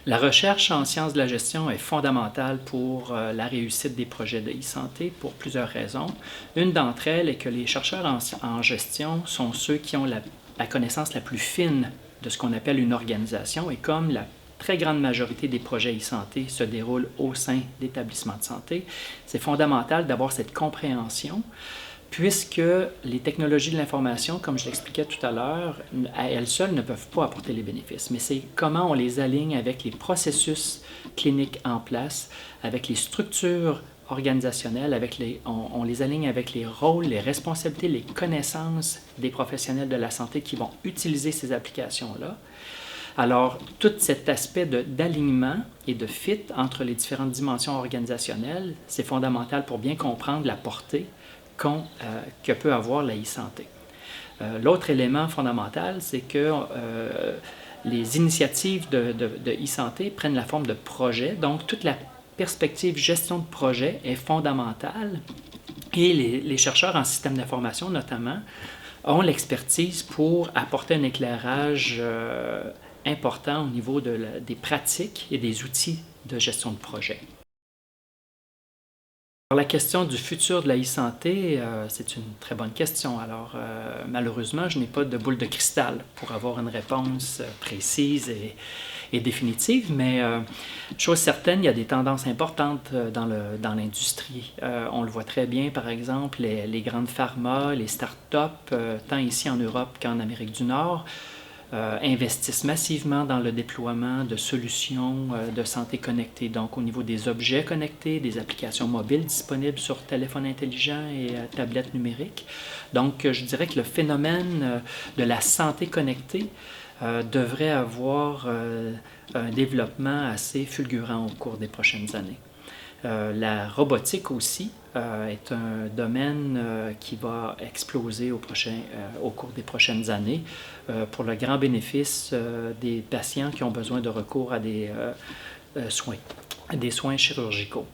La recherche en sciences de la gestion est fondamentale pour la réussite des projets de e-santé pour plusieurs raisons. Une d'entre elles est que les chercheurs en gestion sont ceux qui ont la connaissance la plus fine de ce qu'on appelle une organisation, et comme la très grande majorité des projets e-santé se déroulent au sein d'établissements de santé, c'est fondamental d'avoir cette compréhension, puisque les technologies de l'information, comme je l'expliquais tout à l'heure, à elles seules ne peuvent pas apporter les bénéfices, mais c'est comment on les aligne avec les processus cliniques en place, avec les structures organisationnelles, on les aligne avec les rôles, les responsabilités, les connaissances des professionnels de la santé qui vont utiliser ces applications-là. Alors, tout cet aspect d'alignement et de fit entre les différentes dimensions organisationnelles, c'est fondamental pour bien comprendre la portée que peut avoir la e-santé. L'autre élément fondamental, c'est que les initiatives de e-santé prennent la forme de projets, donc toute la perspective gestion de projet est fondamentale, et les chercheurs en système d'information notamment ont l'expertise pour apporter un éclairage important au niveau des pratiques et des outils de gestion de projet. Alors, la question du futur de la e-santé, c'est une très bonne question. Alors, malheureusement, je n'ai pas de boule de cristal pour avoir une réponse précise et définitive, mais chose certaine, il y a des tendances importantes dans l'industrie. On le voit très bien, par exemple, les grandes pharma, les start-up, tant ici en Europe qu'en Amérique du Nord, investissent massivement dans le déploiement de solutions de santé connectée, donc au niveau des objets connectés, des applications mobiles disponibles sur téléphone intelligent et tablettes numériques. Donc, je dirais que le phénomène de la santé connectée devrait avoir un développement assez fulgurant au cours des prochaines années. La robotique aussi est un domaine qui va exploser au cours des prochaines années pour le grand bénéfice des patients qui ont besoin de recours à des soins chirurgicaux.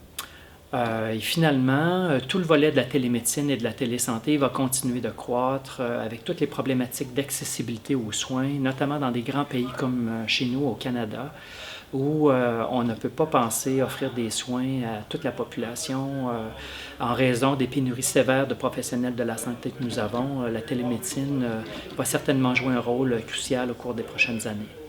Et finalement, tout le volet de la télémédecine et de la télésanté va continuer de croître avec toutes les problématiques d'accessibilité aux soins, notamment dans des grands pays comme chez nous au Canada, où on ne peut pas penser offrir des soins à toute la population en raison des pénuries sévères de professionnels de la santé que nous avons. La télémédecine va certainement jouer un rôle crucial au cours des prochaines années.